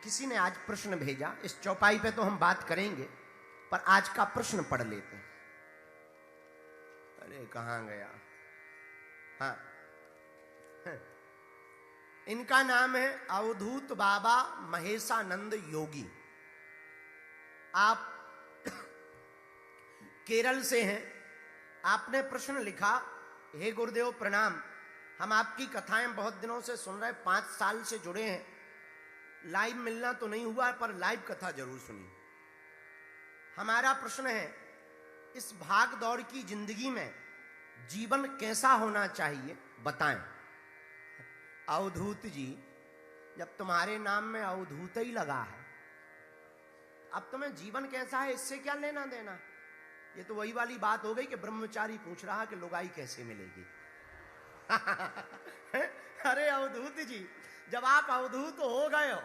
किसी ने आज प्रश्न भेजा, इस चौपाई पे तो हम बात करेंगे, पर आज का प्रश्न पढ़ लेते हैं। अरे कहां गया? हाँ, इनका नाम है अवधूत बाबा महेशानंद योगी। आप केरल से हैं। आपने प्रश्न लिखा, हे गुरुदेव प्रणाम, हम आपकी कथाएं बहुत दिनों से सुन रहे, 5 साल से जुड़े हैं। लाइव मिलना तो नहीं हुआ, पर लाइव कथा जरूर सुनी। हमारा प्रश्न है, इस भाग दौड़ की जिंदगी में जीवन कैसा होना चाहिए, बताएं। अवधूत जी, जब तुम्हारे नाम में अवधूत ही लगा है, अब तुम्हें जीवन कैसा है इससे क्या लेना देना? ये तो वही वाली बात हो गई कि ब्रह्मचारी पूछ रहा कि लुगाई कैसे मिलेगी। अरे अवधूत जी, जब आप अवधूत हो गए हो,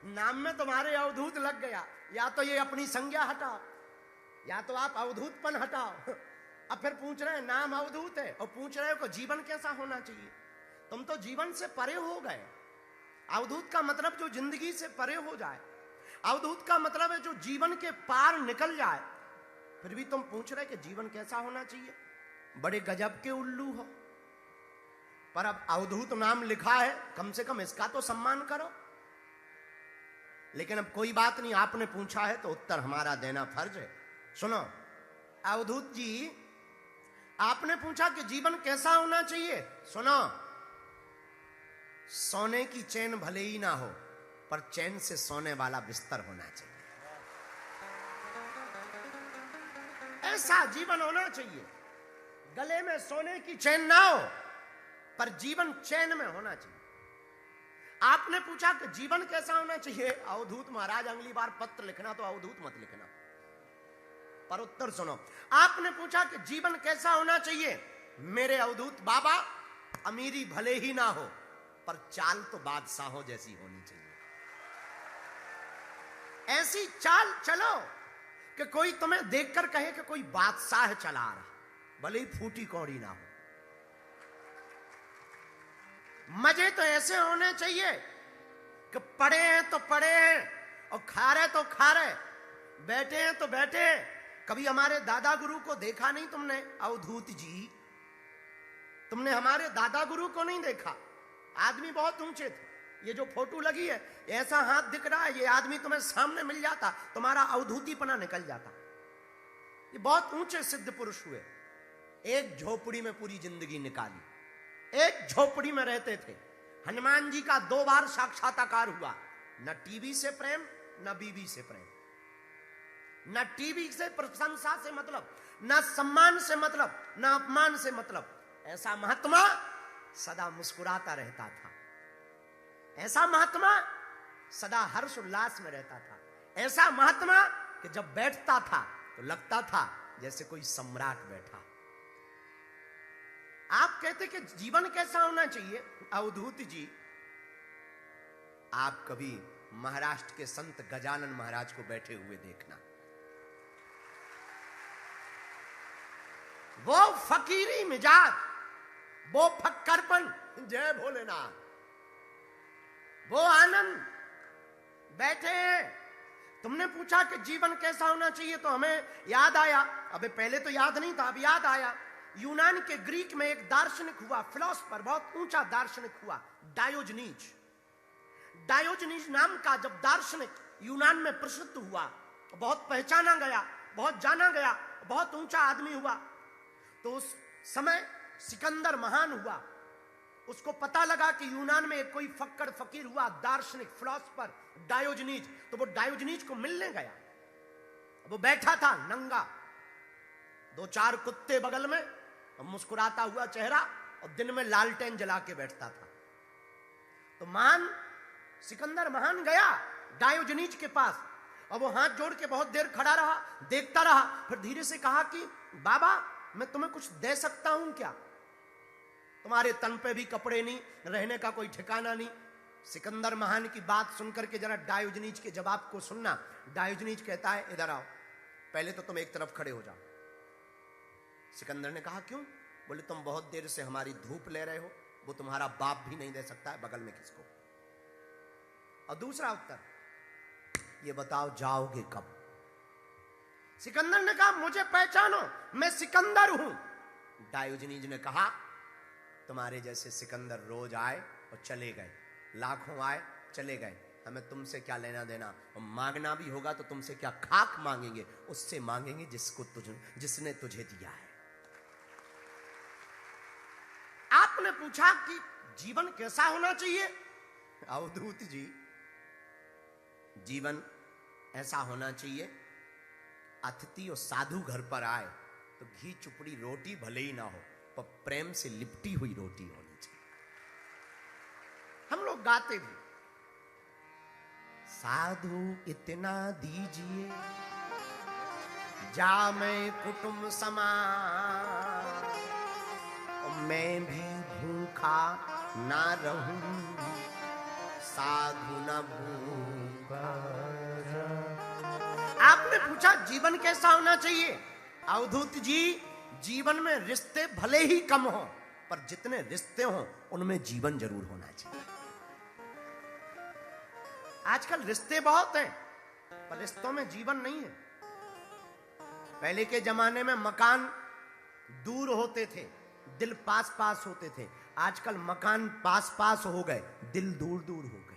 नाम में तुम्हारे अवधूत लग गया, या तो ये अपनी संज्ञा हटाओ, या तो आप अवधूतपन हटाओ। अब फिर पूछ रहे हैं नाम अवधूत है और पूछ रहे हो कि जीवन कैसा होना चाहिए। तुम तो जीवन से परे हो गए। अवधूत का मतलब जो जिंदगी से परे हो जाए, अवधूत का मतलब है जो जीवन के पार निकल जाए। फिर भी तुम पूछ रहे कि जीवन कैसा होना चाहिए। बड़े गजब के उल्लू हो। पर अब अवधूत नाम लिखा है, कम से कम इसका तो सम्मान करो। लेकिन अब कोई बात नहीं, आपने पूछा है तो उत्तर हमारा देना फर्ज है। सुनो अवधूत जी, आपने पूछा कि जीवन कैसा होना चाहिए। सुनो, सोने की चैन भले ही ना हो, पर चैन से सोने वाला बिस्तर होना चाहिए। ऐसा जीवन होना चाहिए। गले में सोने की चैन ना हो, पर जीवन चैन में होना चाहिए। आपने पूछा कि जीवन कैसा होना चाहिए। अवधूत महाराज, अगली बार पत्र लिखना तो अवधूत मत लिखना। पर उत्तर सुनो, आपने पूछा कि जीवन कैसा होना चाहिए। मेरे अवधूत बाबा, अमीरी भले ही ना हो, पर चाल तो बादशाहों जैसी होनी चाहिए। ऐसी चाल चलो कि कोई तुम्हें देखकर कहे कि कोई बादशाह चला रहा, भले ही फूटी कौड़ी ना हो। मजे तो ऐसे होने चाहिए कि पढ़े हैं तो पढ़े हैं, और खा रहे तो खा रहे, बैठे हैं तो बैठे हैं। कभी हमारे दादा गुरु को देखा नहीं तुमने अवधूत जी? तुमने हमारे दादा गुरु को नहीं देखा। आदमी बहुत ऊंचे थे। ये जो फोटो लगी है, ऐसा हाथ दिख रहा है, ये आदमी तुम्हें सामने मिल जाता, तुम्हारा अवधूतीपना निकल जाता। ये बहुत ऊंचे सिद्ध पुरुष हुए। एक झोपड़ी में पूरी जिंदगी निकाली, एक झोपड़ी में रहते थे। हनुमान जी का 2 बार साक्षात्कार हुआ। न टीवी से प्रेम, न बीवी से प्रेम, न टीवी से प्रशंसा से मतलब, न सम्मान से मतलब, न अपमान से मतलब। ऐसा महात्मा सदा मुस्कुराता रहता था। ऐसा महात्मा सदा हर्ष उल्लास में रहता था। ऐसा महात्मा कि जब बैठता था तो लगता था जैसे कोई सम्राट बैठा। आप कहते कि जीवन कैसा होना चाहिए। अवधूत जी, आप कभी महाराष्ट्र के संत गजानन महाराज को बैठे हुए देखना। वो फकीरी मिजाज, वो फक्करपन, जय भोलेनाथ, वो आनंद, बैठे हैं। तुमने पूछा कि जीवन कैसा होना चाहिए, तो हमें याद आया, अबे पहले तो याद नहीं था, अब याद आया। यूनान के ग्रीक में एक दार्शनिक हुआ, फिलोसफर, बहुत ऊंचा दार्शनिक हुआ, डायोजनीज। डायोजनीज नाम का जब दार्शनिक यूनान में प्रसिद्ध हुआ, बहुत पहचाना गया, बहुत जाना गया, बहुत ऊंचा आदमी हुआ, तो उस समय सिकंदर महान हुआ। उसको पता लगा कि यूनान में एक कोई फक्कर फकीर हुआ, दार्शनिक, फिलोसफर, डायोजनीज। तो वो डायोजनीज को मिलने गया। वो बैठा था नंगा, 2-4 कुत्ते बगल में, और मुस्कुराता हुआ चेहरा, और दिन में लालटेन जला के बैठता था। तो महान सिकंदर महान गया डायोजनीज के पास, और वो हाथ जोड़ के बहुत देर खड़ा रहा, देखता रहा। फिर धीरे से कहा कि बाबा, मैं तुम्हें कुछ दे सकता हूं क्या? तुम्हारे तन पे भी कपड़े नहीं, रहने का कोई ठिकाना नहीं। सिकंदर महान की बात सुनकर के जरा डायोजनीज के जवाब को सुनना। डायोजनीज कहता है, इधर आओ, पहले तो तुम एक तरफ खड़े हो जाओ। सिकंदर ने कहा क्यों? बोले तुम बहुत देर से हमारी धूप ले रहे हो, वो तुम्हारा बाप भी नहीं दे सकता है, बगल में किसको। और दूसरा उत्तर, ये बताओ जाओगे कब? सिकंदर ने कहा मुझे पहचानो, मैं सिकंदर हूं। डायोजनीज ने कहा तुम्हारे जैसे सिकंदर रोज आए और चले गए, लाखों आए चले गए, हमें तुमसे क्या लेना देना, और मांगना भी होगा तो तुमसे क्या खाक मांगेंगे, उससे मांगेंगे जिसने तुझे दिया है। आपने पूछा कि जीवन कैसा होना चाहिए? अवधूत जी, जीवन ऐसा होना चाहिए, अतिथि और साधु घर पर आए तो घी चुपड़ी रोटी भले ही ना हो पर प्रेम से लिपटी हुई रोटी होनी चाहिए। हम लोग गाते भी, साधु इतना दीजिए जा मैं कुटुंब समान, मैं भी भूखा ना रहूं, साधु न भूखा। आपने पूछा जीवन कैसा होना चाहिए? अवधूत जी, जीवन में रिश्ते भले ही कम हो पर जितने रिश्ते हो उनमें जीवन जरूर होना चाहिए। आजकल रिश्ते बहुत हैं पर रिश्तों में जीवन नहीं है। पहले के जमाने में मकान दूर होते थे, दिल पास पास होते थे। आजकल मकान पास पास हो गए, दिल दूर दूर हो गए।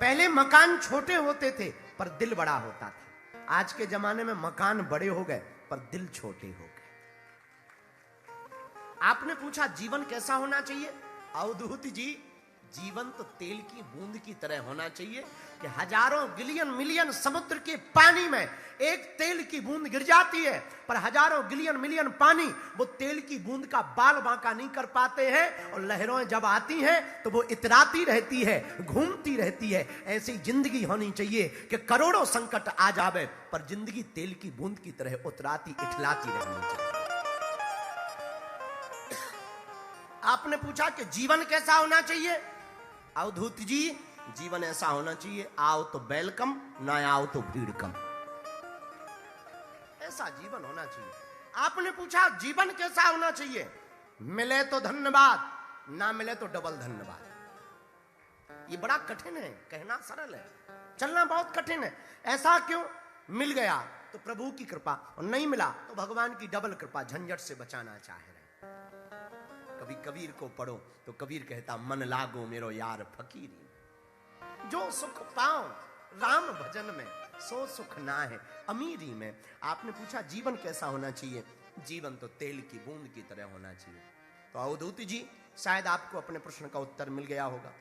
पहले मकान छोटे होते थे पर दिल बड़ा होता था। आज के जमाने में मकान बड़े हो गए पर दिल छोटे हो गए। आपने पूछा जीवन कैसा होना चाहिए? अवधूत जी, जीवन तो तेल की बूंद की तरह होना चाहिए कि हजारों गिलियन मिलियन समुद्र के पानी में एक तेल की बूंद गिर जाती है पर हजारों गिलियन मिलियन पानी वो तेल की बूंद का बाल बांका नहीं कर पाते हैं, और लहरों जब आती हैं तो वो इतराती रहती है, घूमती रहती है। ऐसी जिंदगी होनी चाहिए कि करोड़ों संकट आ जावे पर जिंदगी तेल की बूंद की तरह उतराती इठलाती रहनी चाहिए। आपने पूछा कि जीवन कैसा होना चाहिए? अवधूत जी, जीवन ऐसा होना चाहिए, आओ तो वेलकम, ना आओ तो भीड़ कम। ऐसा जीवन होना चाहिए। आपने पूछा जीवन कैसा होना चाहिए? मिले तो धन्यवाद, ना मिले तो डबल धन्यवाद। ये बड़ा कठिन है, कहना सरल है, चलना बहुत कठिन है। ऐसा क्यों? मिल गया तो प्रभु की कृपा, और नहीं मिला तो भगवान की डबल कृपा, झंझट से बचाना चाह रहे। कभी कबीर को पढ़ो तो कबीर कहता मन लागो मेरो यार फकीरी, जो सुख पाओ राम भजन में सो सुख ना है अमीरी में। आपने पूछा जीवन कैसा होना चाहिए? जीवन तो तेल की बूंद की तरह होना चाहिए। तो अवधूत जी, शायद आपको अपने प्रश्न का उत्तर मिल गया होगा।